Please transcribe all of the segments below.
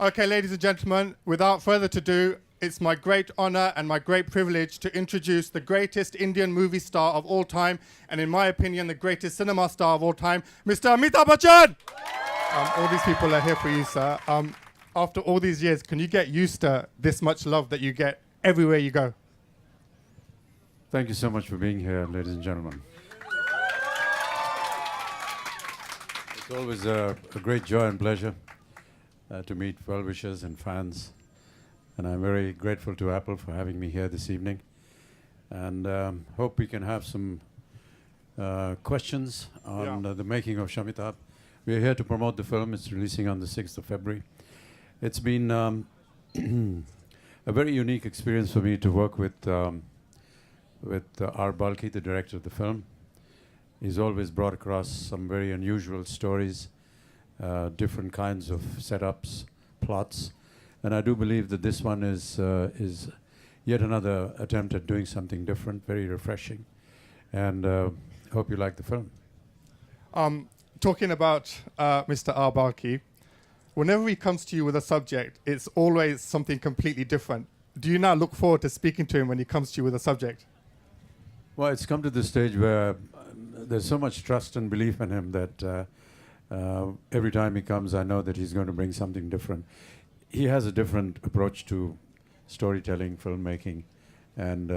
Okay, ladies and gentlemen, without further ado, it's my great honor and my great privilege to introduce the greatest Indian movie star of all time, and in my opinion, the greatest cinema star of all time, Mr. Amitabh Bachchan! All these people are here for you, sir. After all these years, can you get used to this much love that you get everywhere you go? Thank you so much for being here, ladies and gentlemen. It's always a great joy and pleasure to meet well-wishers and fans. And I'm very grateful to Apple for having me here this evening. And hope we can have some questions on the making of Shamitabh. We're here to promote the film. It's releasing on the 6th of February. It's been a very unique experience for me to work with R. Balki, the director of the film. He's always brought across some very unusual stories, different kinds of setups, plots, and I do believe that this one is yet another attempt at doing something different, very refreshing, and hope you like the film. Talking about Mr. R. Balki, whenever he comes to you with a subject, it's always something completely different. Do you now look forward to speaking to him when he comes to you with a subject? Well, it's come to the stage where there's so much trust and belief in him that every time he comes, I know that he's going to bring something different. He has a different approach to storytelling, filmmaking, and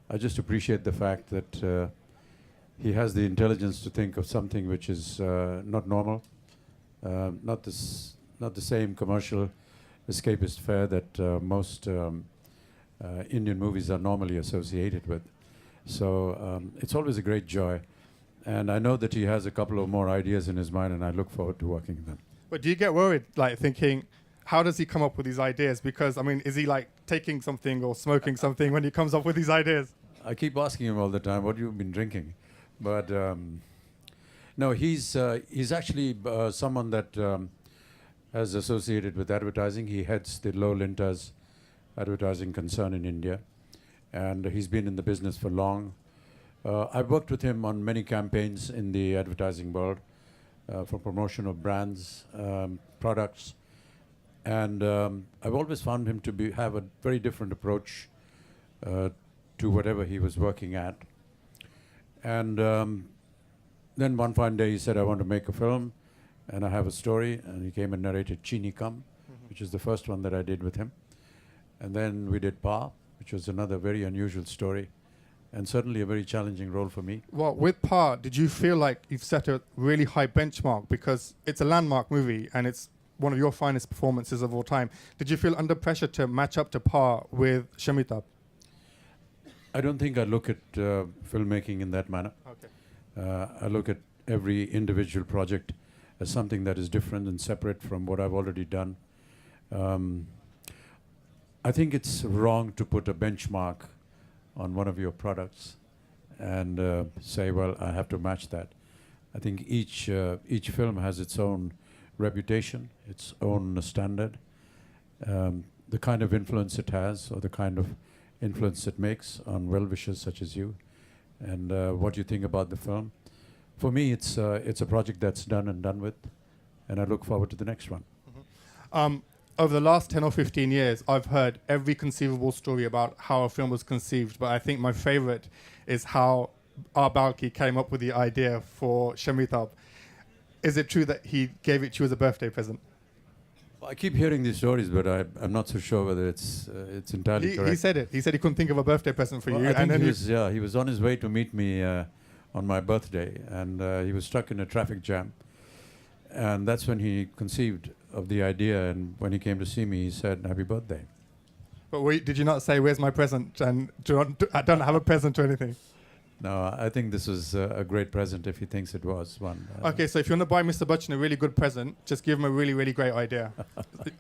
I just appreciate the fact that he has the intelligence to think of something which is not normal, not the same commercial escapist fare that most Indian movies are normally associated with. So it's always a great joy. And I know that he has a couple of more ideas in his mind, and I look forward to working with them. But do you get worried, like thinking, how does he come up with these ideas? Because, I mean, is he like taking something or smoking something when he comes up with these ideas? I keep asking him all the time, what you've been drinking? But no, he's actually someone that has associated with advertising. He heads the Low Lintas advertising concern in India, and he's been in the business for long. I've worked with him on many campaigns in the advertising world for promotion of brands, products, and I've always found him to have a very different approach to whatever he was working at. And then one fine day he said, I want to make a film and I have a story, and he came and narrated Chini Kam, which is the first one that I did with him. And then we did Pa, which was another very unusual story, and certainly a very challenging role for me. Well, with Pa, did you feel like you've set a really high benchmark? Because it's a landmark movie and it's one of your finest performances of all time. Did you feel under pressure to match up to par with Shamitabh? I don't think I look at filmmaking in that manner. Okay. I look at every individual project as something that is different and separate from what I've already done. I think it's wrong to put a benchmark on one of your products and say, well, I have to match that. I think each film has its own reputation, its own standard, the kind of influence it has, or the kind of influence it makes on well-wishers such as you, and what you think about the film. For me, it's a project that's done and done with, and I look forward to the next one. Over the last 10 or 15 years, I've heard every conceivable story about how a film was conceived, but I think my favorite is how R. Balki came up with the idea for Shamitabh. Is it true that he gave it to you as a birthday present? Well, I keep hearing these stories, but I'm not so sure whether it's entirely correct. He said it. He said he couldn't think of a birthday present for Well, you. I think and he was on his way to meet me on my birthday, and he was stuck in a traffic jam. And that's when he conceived of the idea, and when he came to see me, he said, "Happy birthday." But did you not say, "Where's my present?" and I don't have a present or anything? No, I think this was a great present if he thinks it was one. Okay, so if you want to buy Mr. Bachchan a really good present, just give him a really, really great idea.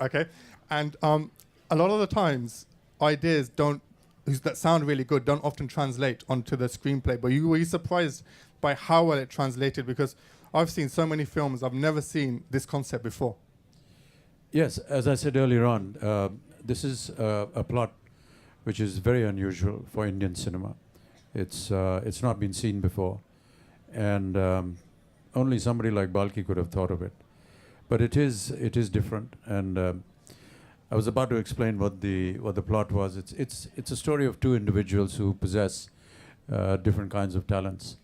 Okay? And a lot of the times, ideas that sound really good don't often translate onto the screenplay. But were you surprised by how well it translated? Because I've seen so many films, I've never seen this concept before. Yes, as I said earlier on, this is a plot which is very unusual for Indian cinema. It's not been seen before, and only somebody like Balki could have thought of it. but it is different. And I was about to explain what the plot was. It's a story of two individuals who possess different kinds of talents,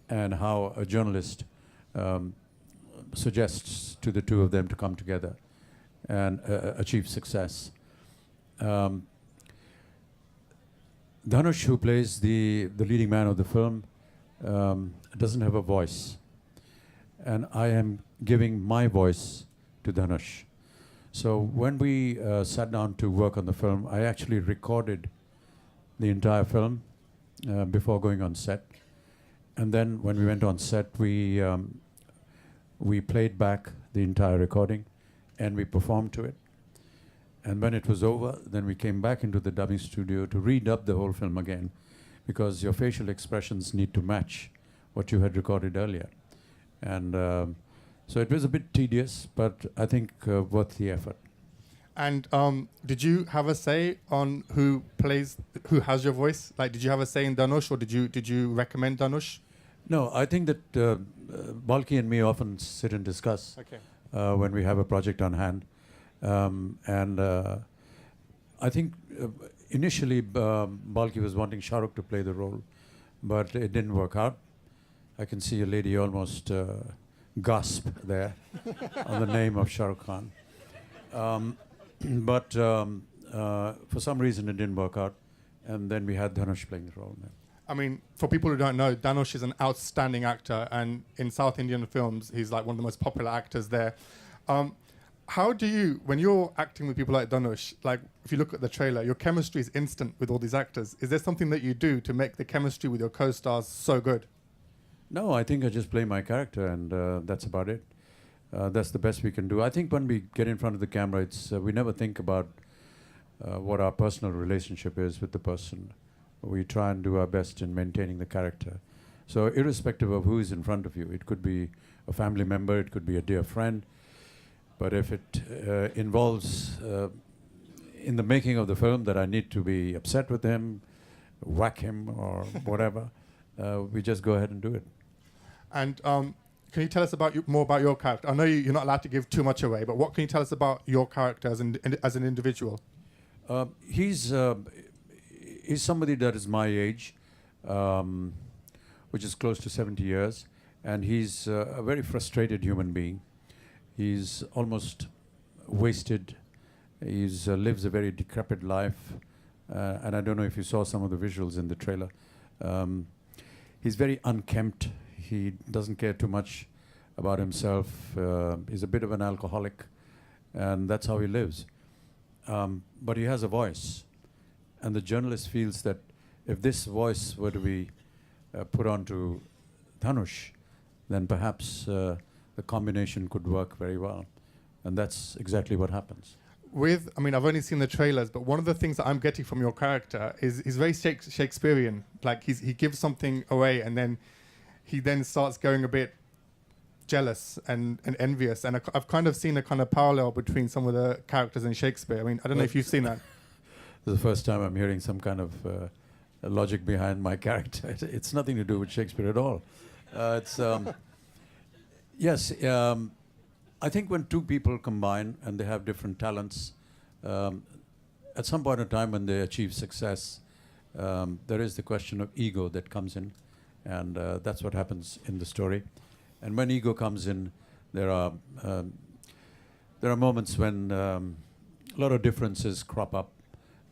and how a journalist suggests to the two of them to come together and achieve success. Dhanush, who plays the leading man of the film, doesn't have a voice, and I am giving my voice to Dhanush. So when we sat down to work on the film, I actually recorded the entire film before going on set, and then when we went on set, we played back the entire recording, and we performed to it. And when it was over, then we came back into the dubbing studio to redub the whole film again, because your facial expressions need to match what you had recorded earlier. And so it was a bit tedious, but I think worth the effort. And did you have a say on who has your voice? Like, did you have a say in Dhanush, or did you recommend Dhanush? No, I think that Balki and me often sit and discuss when we have a project on hand. And I think initially Balki was wanting Shah Rukh to play the role, but it didn't work out. I can see a lady almost gasp there on the name of Shah Rukh Khan. But for some reason it didn't work out, and then we had Dhanush playing the role. I mean, for people who don't know, Dhanush is an outstanding actor, and in South Indian films, he's like one of the most popular actors there. How do you, when you're acting with people like Dhanush, like if you look at the trailer, your chemistry is instant with all these actors. Is there something that you do to make the chemistry with your co-stars so good? No, I think I just play my character, and that's about it. That's the best we can do. I think when we get in front of the camera, it's we never think about what our personal relationship is with the person. We try and do our best in maintaining the character. So irrespective of who is in front of you, it could be a family member, it could be a dear friend, but if it involves in the making of the film that I need to be upset with him, whack him or whatever, we just go ahead and do it. And can you tell us more about your character? I know you're not allowed to give too much away, but what can you tell us about your character as an individual? He's somebody that is my age, which is close to 70 years, and he's a very frustrated human being. He's almost wasted. He lives a very decrepit life, and I don't know if you saw some of the visuals in the trailer. He's very unkempt. He doesn't care too much about himself. He's a bit of an alcoholic, and that's how he lives. But he has a voice. And the journalist feels that if this voice were to be put onto Dhanush, then perhaps the combination could work very well. And that's exactly what happens. I mean, I've only seen the trailers, but one of the things that I'm getting from your character is he's very Shakespearean. Like he gives something away, and then he starts going a bit jealous and envious. And I've kind of seen a kind of parallel between some of the characters in Shakespeare. I mean, I don't know if you've seen that. This is the first time I'm hearing some kind of logic behind my character. It's nothing to do with Shakespeare at all. Yes, I think when two people combine and they have different talents, at some point in time when they achieve success, there is the question of ego that comes in, and that's what happens in the story. And when ego comes in, there are moments when a lot of differences crop up.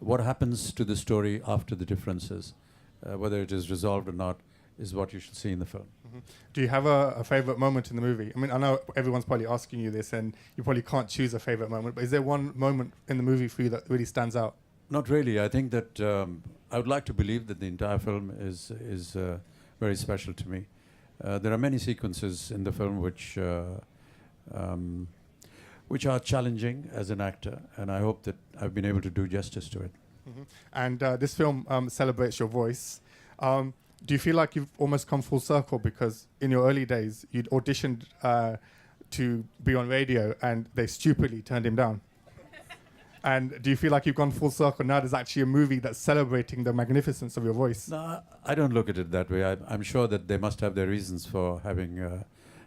What happens to the story after the differences, whether it is resolved or not, is what you should see in the film. Mm-hmm. Do you have a favorite moment in the movie? I mean, I know everyone's probably asking you this, and you probably can't choose a favorite moment, but is there one moment in the movie for you that really stands out? Not really. I think that I would like to believe that the entire film is very special to me. There are many sequences in the film which are challenging as an actor, and I hope that I've been able to do justice to it. Mm-hmm. And this film celebrates your voice. Do you feel like you've almost come full circle, because in your early days you'd auditioned to be on radio and they stupidly turned him down? And do you feel like you've gone full circle now? There's actually a movie that's celebrating the magnificence of your voice. No, I don't look at it that way. I'm sure that they must have their reasons for having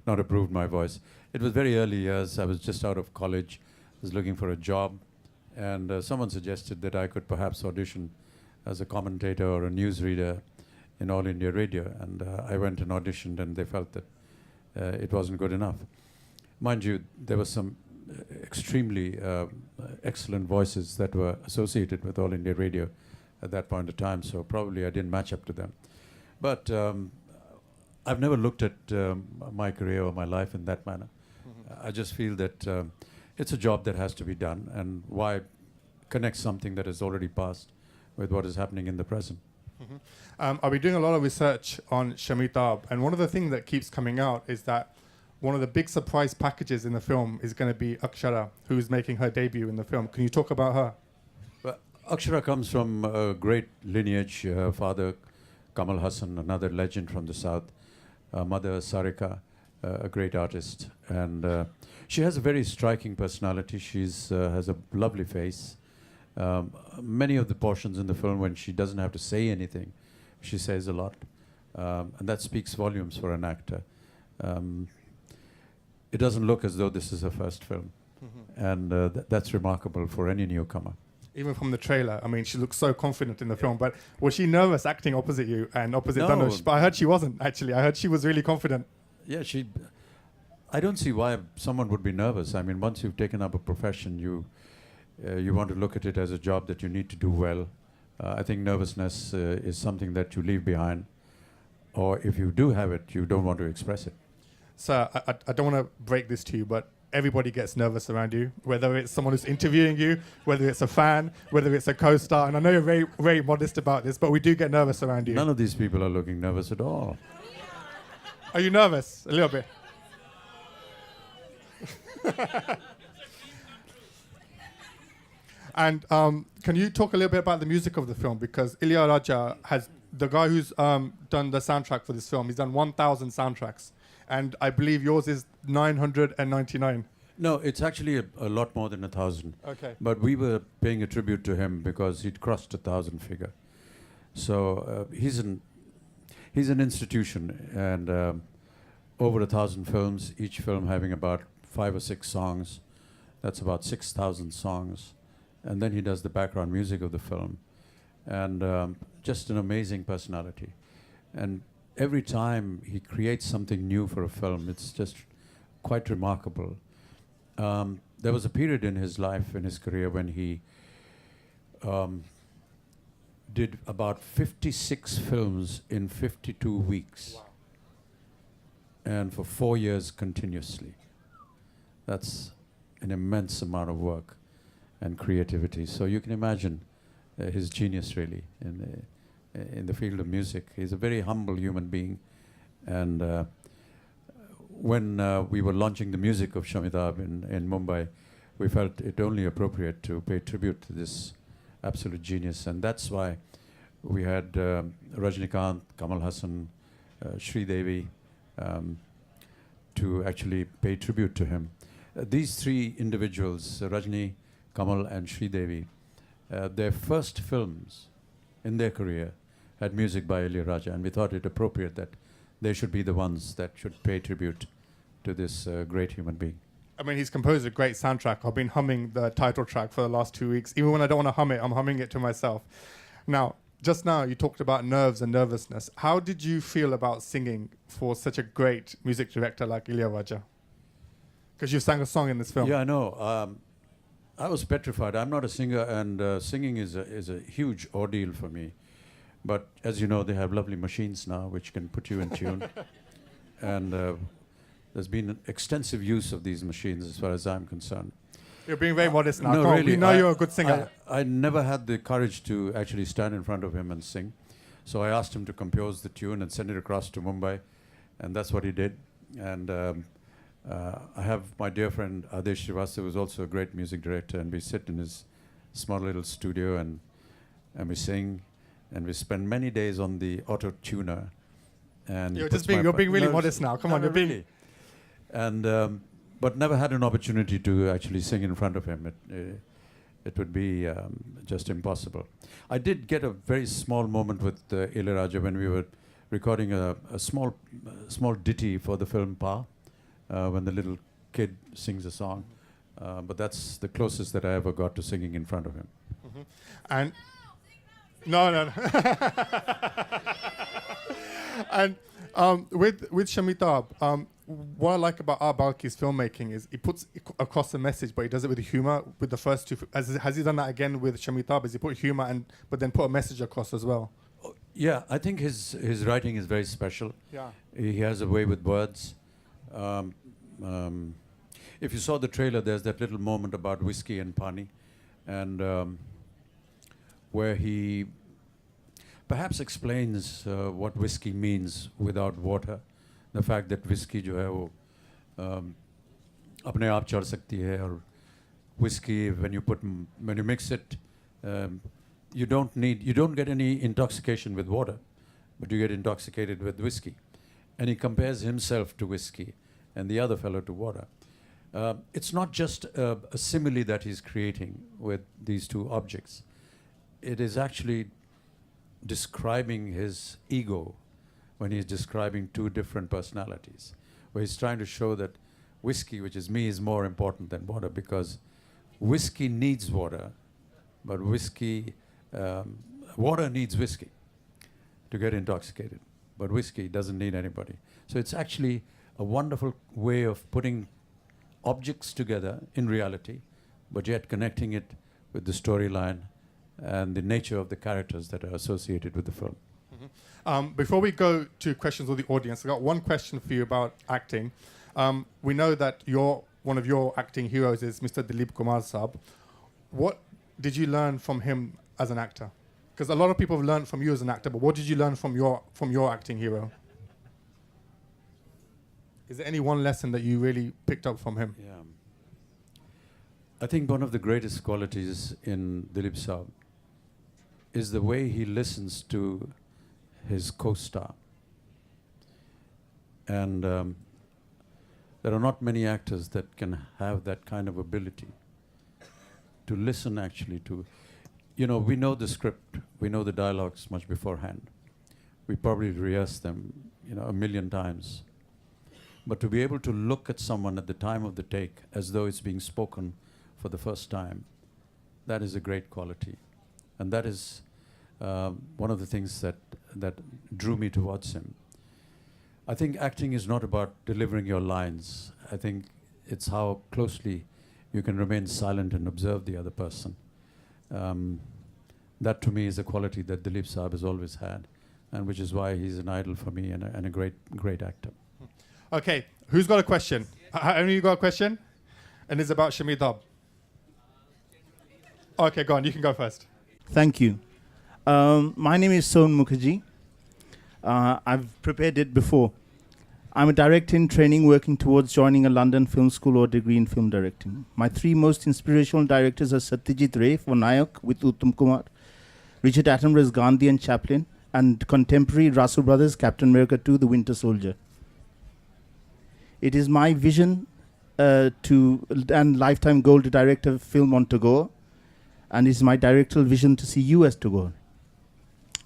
not approved my voice. It was very early years. I was just out of college, was looking for a job, and someone suggested that I could perhaps audition as a commentator or a newsreader in All India Radio, and I went and auditioned, and they felt that it wasn't good enough. Mind you, there were some extremely excellent voices that were associated with All India Radio at that point of time, so probably I didn't match up to them. But I've never looked at my career or my life in that manner. I just feel that it's a job that has to be done, and why connect something that has already passed with what is happening in the present. I'll be doing a lot of research on Shamitabh, and one of the things that keeps coming out is that one of the big surprise packages in the film is going to be Akshara, who's making her debut in the film. Can you talk about her? Well, Akshara comes from a great lineage. Her father, Kamal Hassan, another legend from the south. Mother, Sarika, a great artist. And she has a very striking personality. She has a lovely face. Many of the portions in the film when she doesn't have to say anything, she says a lot. And that speaks volumes for an actor. It doesn't look as though this is her first film. And that's remarkable for any newcomer. Even from the trailer, I mean, she looks so confident in the film, but was she nervous acting opposite you and opposite No. Dhanush? But I heard she wasn't, actually. I heard she was really confident. Yeah, I don't see why someone would be nervous. I mean, once you've taken up a profession, you want to look at it as a job that you need to do well. I think nervousness is something that you leave behind, or if you do have it, you don't want to express it. Sir, I don't want to break this to you, but everybody gets nervous around you, whether it's someone who's interviewing you, whether it's a fan, whether it's a co-star. And I know you're very, very modest about this, but we do get nervous around you. None of these people are looking nervous at all. Are you nervous? A little bit. And can you talk a little bit about the music of the film? Because Ilya Raja has, the guy who's done the soundtrack for this film, he's done 1,000 soundtracks. And I believe yours is 999. No, it's actually a lot more than 1,000. Okay. But we were paying a tribute to him because he'd crossed 1,000 figure. So he's an institution, and over 1,000 films, each film having about 5 or 6 songs. That's about 6,000 songs. And then he does the background music of the film. And just an amazing personality. And every time he creates something new for a film, it's just quite remarkable. There was a period in his life, in his career, when he did about 56 films in 52 weeks. Wow. And for 4 years continuously. That's an immense amount of work and creativity. So you can imagine his genius, really, in the field of music. He's a very humble human being. And when we were launching the music of Shamitabh in Mumbai, we felt it only appropriate to pay tribute to this absolute genius. And that's why we had Rajnikant, Kamal Hassan, Sridevi, to actually pay tribute to him. These 3 individuals, Rajni, Kamal and Sridevi, their first films in their career had music by Ilya Raja, and we thought it appropriate that they should be the ones that should pay tribute to this great human being. I mean, he's composed a great soundtrack. I've been humming the title track for the last 2 weeks. Even when I don't want to hum it, I'm humming it to myself. Now, just now you talked about nerves and nervousness. How did you feel about singing for such a great music director like Ilya Raja? Because you sang a song in this film. Yeah, I know. I was petrified. I'm not a singer, and singing is a huge ordeal for me. But as you know, they have lovely machines now which can put you in tune. And there's been an extensive use of these machines as far as I'm concerned. You're being very modest now. No, Come on, really, we know you're a good singer. I never had the courage to actually stand in front of him and sing. So I asked him to compose the tune and send it across to Mumbai. And that's what he did. And I have my dear friend Adesh Srivastava, who's also a great music director, and we sit in his small little studio and we sing, and we spend many days on the auto tuner. And You're being really modest now. Come on, you're being. Really. And but never had an opportunity to actually sing in front of him. It would be just impossible. I did get a very small moment with Ilya Raja when we were recording a small ditty for the film Pa. when the little kid sings a song. But that's the closest that I ever got to singing in front of him. And no. And with Shamitabh, what I like about Art Balki's filmmaking is he puts across the message, but he does it with humor. With the first two, has he done that again with Shamitabh? Has he put humor but then put a message across as well? Yeah, I think his writing is very special. Yeah. He has a way with words. If you saw the trailer, there's that little moment about whiskey and pani, and where he perhaps explains what whiskey means without water. The fact that whiskey जो है वो अपने आप चढ़ सकती है, और whiskey when you mix it, you don't get any intoxication with water, but you get intoxicated with whiskey. And he compares himself to whiskey and the other fellow to water. It's not just a simile that he's creating with these two objects. It is actually describing his ego when he's describing two different personalities, where he's trying to show that whiskey, which is me, is more important than water, because whiskey needs water, but water needs whiskey to get intoxicated, but whiskey doesn't need anybody. So it's actually a wonderful way of putting objects together in reality, but yet connecting it with the storyline and the nature of the characters that are associated with the film. Before we go to questions of the audience, I got one question for you about acting. We know that one of your acting heroes is Mr. Dilip Kumar Saab. What did you learn from him as an actor? Because a lot of people have learned from you as an actor, but what did you learn from your acting hero? Is there any one lesson that you really picked up from him? Yeah. I think one of the greatest qualities in Dilip Saab is the way he listens to his co-star. And there are not many actors that can have that kind of ability to listen actually to, we know the script, we know the dialogues much beforehand. We probably rehearse them, a million times. But to be able to look at someone at the time of the take as though it's being spoken for the first time, that is a great quality. And that is one of the things that drew me towards him. I think acting is not about delivering your lines. I think it's how closely you can remain silent and observe the other person. That to me is a quality that Dilip Saab has always had, and which is why he's an idol for me and a great actor. Okay, who's got a question? Only you got a question? And it's about Shamitabh. Okay, go on, you can go first. Thank you. My name is Son Mukherjee. I've prepared it before. I'm a director in training working towards joining a London film school or degree in film directing. My three most inspirational directors are Satyajit Ray for Nayak with Uttam Kumar, Richard Attenborough's Gandhi and Chaplin, and contemporary Rasu Brothers' Captain America 2, The Winter Soldier. It is my vision and lifetime goal to direct a film on Tagore, and it's my directorial vision to see you as Tagore.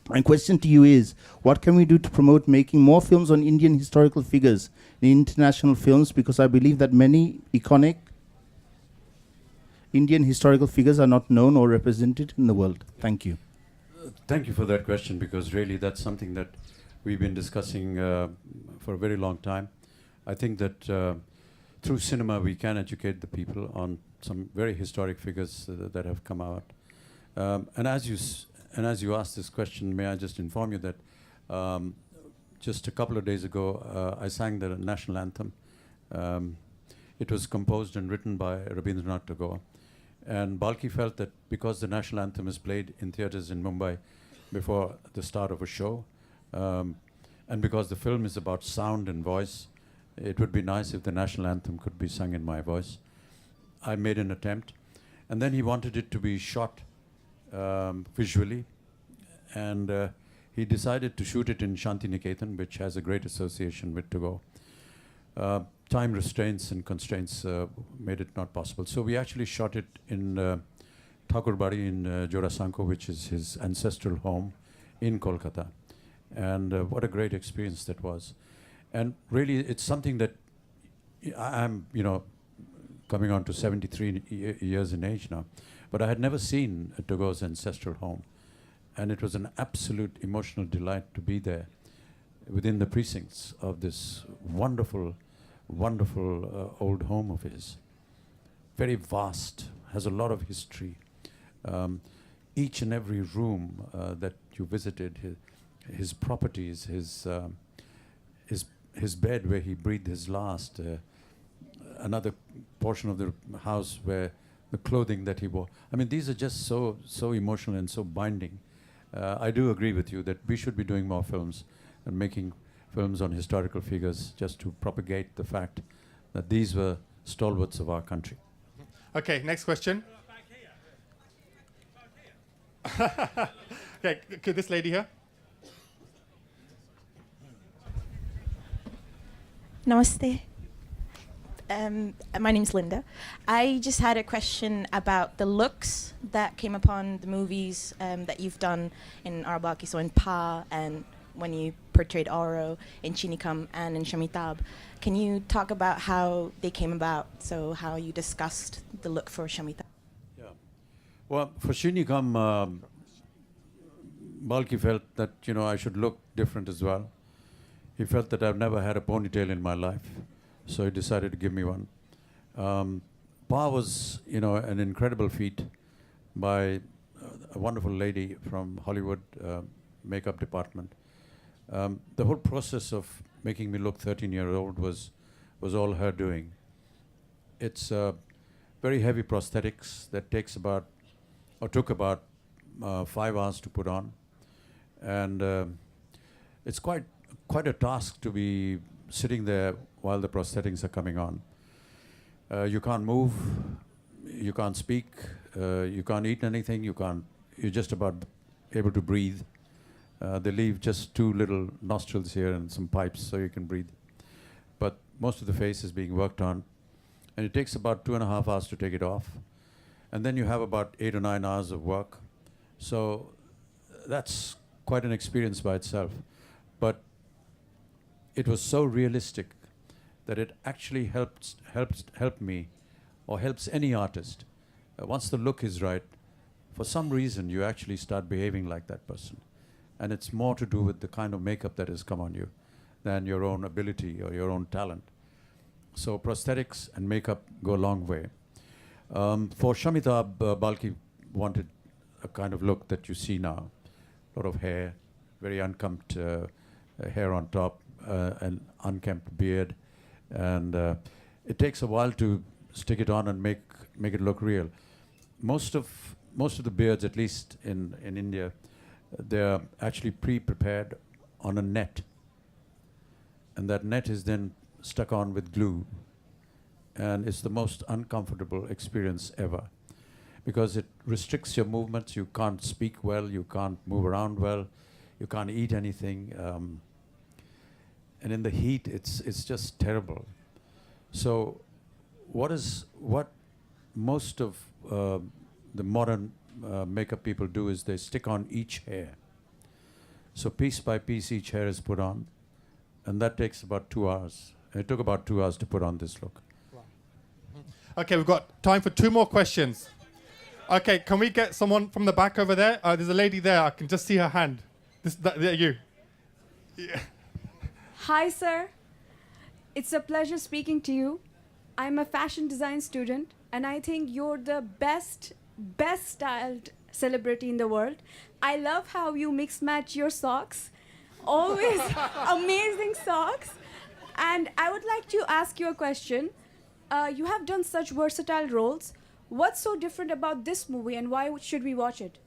My question to you is, what can we do to promote making more films on Indian historical figures in international films? Because I believe that many iconic Indian historical figures are not known or represented in the world. Thank you. Thank you for that question, because really that's something that we've been discussing for a very long time. I think that through cinema we can educate the people on some very historic figures that have come out. And as you asked this question, may I just inform you that just a couple of days ago I sang the national anthem. It was composed and written by Rabindranath Tagore. And Balki felt that because the national anthem is played in theatres in Mumbai before the start of a show, and because the film is about sound and voice, it would be nice if the national anthem could be sung in my voice. I made an attempt. And then he wanted it to be shot visually. And he decided to shoot it in Shantiniketan, which has a great association with Tagore. Time restraints and constraints made it not possible. So we actually shot it in Thakurbadi in Jorasanko, which is his ancestral home in Kolkata. And what a great experience that was. And really, it's something that I'm, coming on to 73 years in age now, but I had never seen Tagore's ancestral home. And it was an absolute emotional delight to be there within the precincts of this wonderful, wonderful old home of his. Very vast, has a lot of history. Each and every room that you visited, his properties, his bed where he breathed his last, another portion of the house where the clothing that he wore. I mean, these are just so emotional and so binding. I do agree with you that we should be doing more films and making films on historical figures just to propagate the fact that these were stalwarts of our country. Okay, next question. Okay, this lady here. Namaste. My name's Linda. I just had a question about the looks that came upon the movies that you've done in Arabaki, so in Pa and when you portrayed Oro, in Chinikam and in Shamitabh. Can you talk about how they came about, so how you discussed the look for Shamitabh? Yeah. Well, for Shinikam, Balki felt that, I should look different as well. He felt that I've never had a ponytail in my life, so he decided to give me one. Pa was, an incredible feat by a wonderful lady from Hollywood makeup department. The whole process of making me look 13-year-old was all her doing. It's very heavy prosthetics that took about 5 hours to put on, and it's quite a task to be sitting there while the prosthetics are coming on. You can't move, you can't speak, you can't eat anything, you're just about able to breathe. They leave just 2 little nostrils here and some pipes so you can breathe. But most of the face is being worked on, and it takes about 2.5 hours to take it off. And then you have about 8 or 9 hours of work. So that's quite an experience by itself. But it was so realistic that it actually helped me, or helps any artist. Once the look is right, for some reason you actually start behaving like that person. And it's more to do with the kind of makeup that has come on you than your own ability or your own talent. So prosthetics and makeup go a long way. For Shamitabh, Balki wanted a kind of look that you see now. A lot of hair, very unkempt hair on top, an unkempt beard. And it takes a while to stick it on and make it look real. Most of the beards, at least in India, they're actually pre-prepared on a net. And that net is then stuck on with glue. And it's the most uncomfortable experience ever, because it restricts your movements. You can't speak well, you can't move around well, you can't eat anything. And in the heat, it's just terrible. So what most of the modern makeup people do is they stick on each hair. So piece by piece, each hair is put on, and that takes about 2 hours. It took about 2 hours to put on this look. Wow. Okay, we've got time for 2 more questions. Okay, can we get someone from the back over there? There's a lady there. I can just see her hand. You. Yeah. Hi, sir. It's a pleasure speaking to you. I'm a fashion design student, and I think you're the best styled celebrity in the world. I love how you mix match your socks. Always amazing socks. And I would like to ask you a question. You have done such versatile roles. What's so different about this movie, and why should we watch it?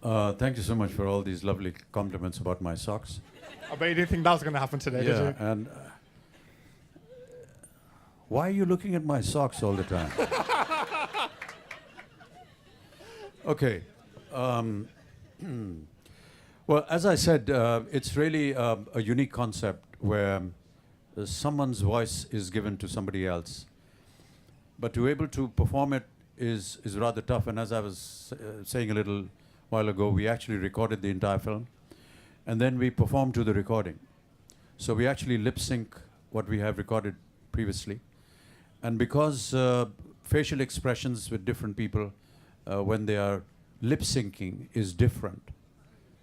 Thank you so much for all these lovely compliments about my socks. I bet you didn't think that was going to happen today, did you? And why are you looking at my socks all the time? Okay. Well, as I said, it's really a unique concept where someone's voice is given to somebody else. But to be able to perform it is rather tough. And as I was saying a little while ago, we actually recorded the entire film, and then we performed to the recording. So we actually lip sync what we have recorded previously. And because facial expressions with different people when they are lip syncing is different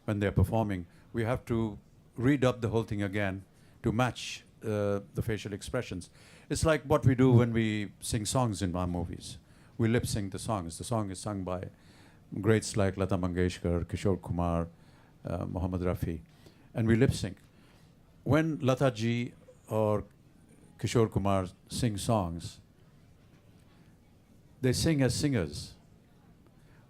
when they're performing, we have to redub the whole thing again to match the facial expressions. It's like what we do when we sing songs in our movies. We lip sync the songs. The song is sung by greats like Lata Mangeshkar, Kishore Kumar, Mohammed Rafi, and we lip sync. When Lata ji or Kishore Kumar sing songs, they sing as singers.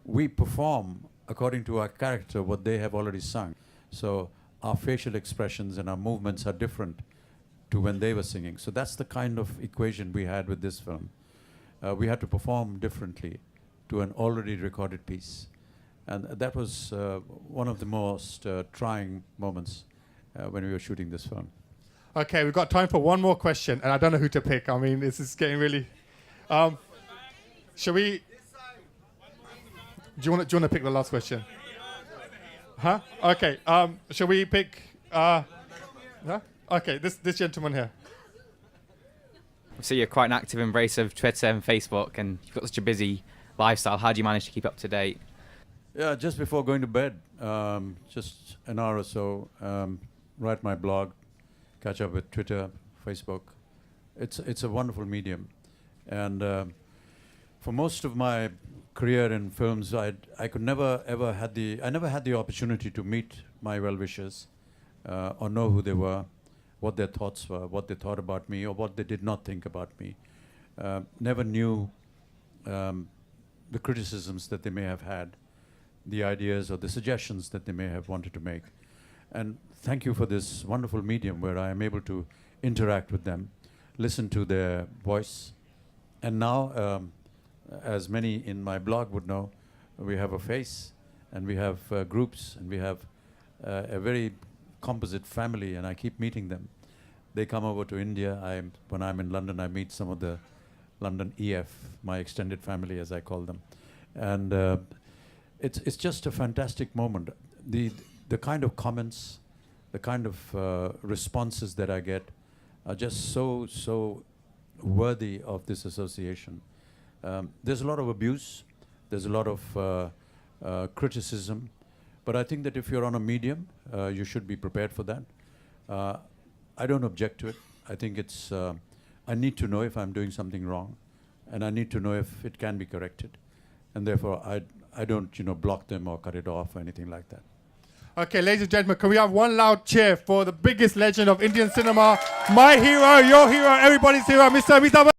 We perform according to our character what they have already sung. So our facial expressions and our movements are different to when they were singing. So that's the kind of equation we had with this film. We had to perform differently to an already recorded piece. And that was one of the most trying moments when we were shooting this film. Okay, we've got time for one more question, and I don't know who to pick. I mean, this is getting really... shall we... Do you want to pick the last question? Huh? Okay. Shall we pick... huh? Okay, this gentleman here. So you're quite an active embracer of Twitter and Facebook, and you've got such a busy lifestyle. How do you manage to keep up to date? Yeah, just before going to bed, just an hour or so, write my blog, catch up with Twitter, Facebook. It's a wonderful medium. And for most of my career in films, I never had the opportunity to meet my well-wishers or know who they were, what their thoughts were, what they thought about me, or what they did not think about me. Never knew the criticisms that they may have had, the ideas or the suggestions that they may have wanted to make. And thank you for this wonderful medium where I am able to interact with them, listen to their voice. And now, as many in my blog would know, we have a face, and we have groups, and we have a very composite family, and I keep meeting them. They come over to India. When I'm in London, I meet some of the London EF, my extended family, as I call them. And it's just a fantastic moment. The kind of comments, the kind of responses that I get are just so worthy of this association. There's a lot of abuse, there's a lot of criticism, but I think that if you're on a medium, you should be prepared for that. I don't object to it. I think it's, I need to know if I'm doing something wrong, and I need to know if it can be corrected. And therefore, I don't, block them or cut it off or anything like that. Okay, ladies and gentlemen, can we have one loud cheer for the biggest legend of Indian cinema, my hero, your hero, everybody's hero, Mr. Amitabh?